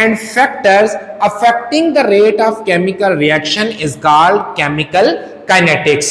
and factors affecting the rate of chemical reaction is called chemical kinetics।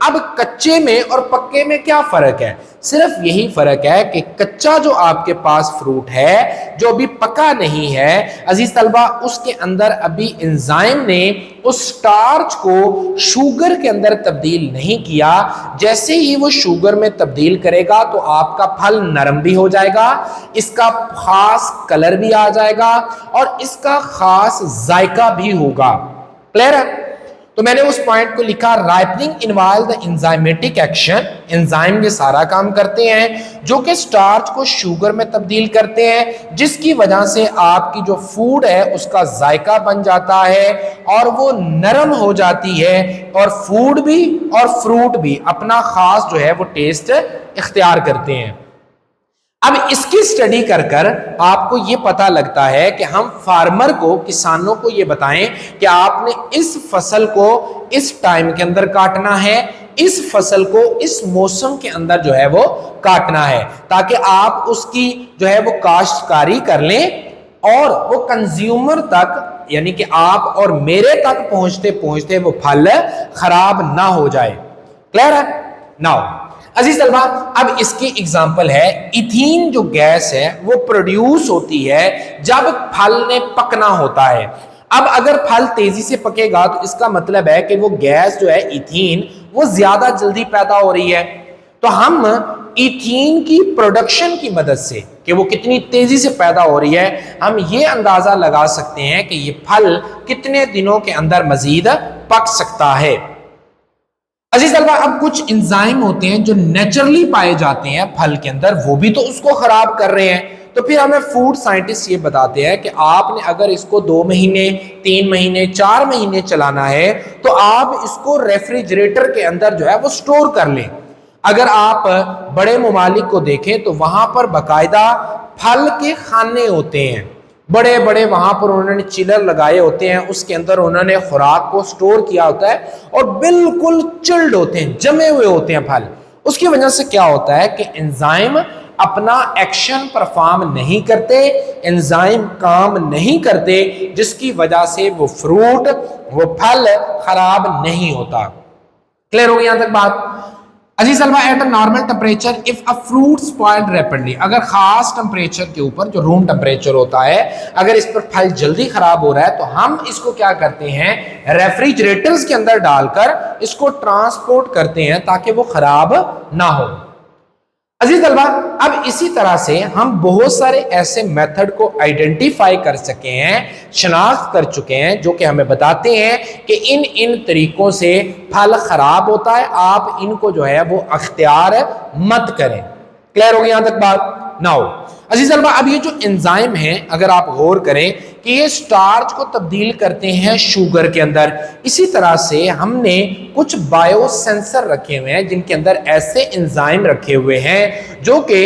اب کچے میں اور پکے میں کیا فرق ہے؟ صرف یہی فرق ہے کہ کچا جو آپ کے پاس فروٹ ہے جو ابھی پکا نہیں ہے عزیز طلبہ، اس کے اندر ابھی انزائم نے اس سٹارچ کو شوگر کے اندر تبدیل نہیں کیا۔ جیسے ہی وہ شوگر میں تبدیل کرے گا تو آپ کا پھل نرم بھی ہو جائے گا، اس کا خاص کلر بھی آ جائے گا اور اس کا خاص ذائقہ بھی ہوگا۔ کلیئر ہے؟ تو میں نے اس پوائنٹ کو لکھا، رائپننگ انوالو دا انزائمیٹک ایکشن، انزائم یہ سارا کام کرتے ہیں جو کہ سٹارچ کو شوگر میں تبدیل کرتے ہیں، جس کی وجہ سے آپ کی جو فوڈ ہے اس کا ذائقہ بن جاتا ہے اور وہ نرم ہو جاتی ہے، اور فوڈ بھی اور فروٹ بھی اپنا خاص جو ہے وہ ٹیسٹ اختیار کرتے ہیں۔ اب اس کی سٹڈی کر کر آپ کو یہ پتا لگتا ہے کہ ہم فارمر کو، کسانوں کو یہ بتائیں کہ آپ نے اس فصل کو اس ٹائم کے اندر کاٹنا ہے، اس فصل کو اس موسم کے اندر جو ہے وہ کاٹنا ہے، تاکہ آپ اس کی جو ہے وہ کاشتکاری کر لیں اور وہ کنزیومر تک، یعنی کہ آپ اور میرے تک پہنچتے پہنچتے وہ پھل خراب نہ ہو جائے۔ کلیئر ہے؟ ناؤ عزیز طلبہ، اب اس کی اگزامپل ہے، ایتھین جو گیس ہے وہ پروڈیوس ہوتی ہے جب پھل نے پکنا ہوتا ہے۔ اب اگر پھل تیزی سے پکے گا تو اس کا مطلب ہے کہ وہ گیس جو ہے ایتھین وہ زیادہ جلدی پیدا ہو رہی ہے، تو ہم ایتھین کی پروڈکشن کی مدد سے کہ وہ کتنی تیزی سے پیدا ہو رہی ہے ہم یہ اندازہ لگا سکتے ہیں کہ یہ پھل کتنے دنوں کے اندر مزید پک سکتا ہے۔ عزیز طلبہ، اب کچھ انزائم ہوتے ہیں جو نیچرلی پائے جاتے ہیں پھل کے اندر، وہ بھی تو اس کو خراب کر رہے ہیں، تو پھر ہمیں فوڈ سائنٹسٹ یہ بتاتے ہیں کہ آپ نے اگر اس کو 2 مہینے 3 مہینے 4 مہینے چلانا ہے تو آپ اس کو ریفریجریٹر کے اندر جو ہے وہ سٹور کر لیں۔ اگر آپ بڑے ممالک کو دیکھیں تو وہاں پر باقاعدہ پھل کے خانے ہوتے ہیں، بڑے بڑے وہاں پر انہوں نے چلر لگائے ہوتے ہیں، اس کے اندر انہوں نے خوراک کو سٹور کیا ہوتا ہے اور بالکل چلڈ ہوتے ہیں، جمے ہوئے ہوتے ہیں پھل۔ اس کی وجہ سے کیا ہوتا ہے کہ انزائم اپنا ایکشن پرفارم نہیں کرتے، انزائم کام نہیں کرتے، جس کی وجہ سے وہ فروٹ، وہ پھل خراب نہیں ہوتا۔ کلیئر ہو گئی یہاں تک بات؟ عزیز طلبہ، at a normal temperature of a fruit spoiled rapidly, اگر خاص ٹمپریچر کے اوپر جو روم ٹمپریچر ہوتا ہے اگر اس پر پھل جلدی خراب ہو رہا ہے تو ہم اس کو کیا کرتے ہیں، ریفریجریٹرز کے اندر ڈال کر اس کو ٹرانسپورٹ کرتے ہیں تاکہ وہ خراب نہ ہو۔ عزیز طلبہ، اب اسی طرح سے ہم بہت سارے ایسے میتھڈ کو آئیڈینٹیفائی کر سکے ہیں، شناخت کر چکے ہیں، جو کہ ہمیں بتاتے ہیں کہ ان طریقوں سے پھل خراب ہوتا ہے، آپ ان کو جو ہے وہ اختیار مت کریں۔ کلیئر ہو گئی یہاں تک بات؟ ناؤ عزیز طلبہ، اب یہ جو انزائم ہیں اگر آپ غور کریں کہ یہ سٹارچ کو تبدیل کرتے ہیں شوگر کے اندر، اسی طرح سے ہم نے کچھ بائیو سینسر رکھے ہوئے ہیں جن کے اندر ایسے انزائم رکھے ہوئے ہیں جو کہ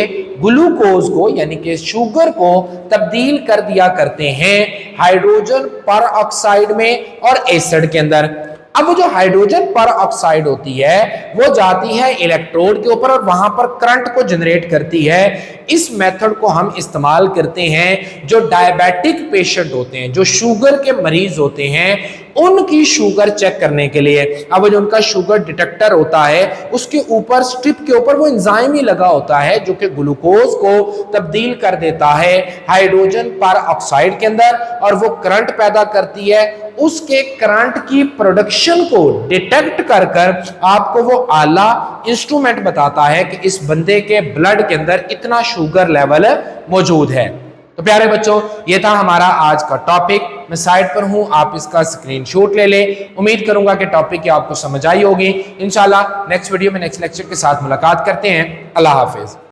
گلوکوز کو یعنی کہ شوگر کو تبدیل کر دیا کرتے ہیں ہائیڈروجن پر آکسائڈ میں اور ایسڈ کے اندر۔ اب وہ جو ہائیڈروجن پر آکسائڈ ہوتی ہے وہ جاتی ہے الیکٹروڈ کے اوپر اور وہاں پر کرنٹ کو جنریٹ کرتی ہے۔ اس میتھڈ کو ہم استعمال کرتے ہیں جو ڈائبیٹک پیشنٹ ہوتے ہیں، جو شوگر کے مریض ہوتے ہیں، ان کی شوگر چیک کرنے کے لیے۔ اب جو ان کا شوگر ڈیٹیکٹر ہوتا ہے اس کے اوپر سٹرپ کے اوپر وہ انزائم ہی لگا ہوتا ہے جو کہ گلوکوز کو تبدیل کر دیتا ہے ہائیڈروجن پر آکسائڈ کے اندر اور وہ کرنٹ پیدا کرتی ہے۔ اس کے کرنٹ کی پروڈکشن کو ڈیٹیکٹ کر کر آپ کو وہ آلہ انسٹرومنٹ بتاتا ہے کہ اس بندے کے بلڈ کے اندر اتنا شوگر لیول موجود ہے۔ تو پیارے بچوں، یہ تھا ہمارا آج کا ٹاپک۔ میں سائٹ پر ہوں، آپ اس کا اسکرین شاٹ لے لیں۔ امید کروں گا کہ ٹاپک کی آپ کو سمجھ آئی ہوگی۔ انشاءاللہ نیکسٹ ویڈیو میں نیکسٹ لیکچر کے ساتھ ملاقات کرتے ہیں۔ اللہ حافظ۔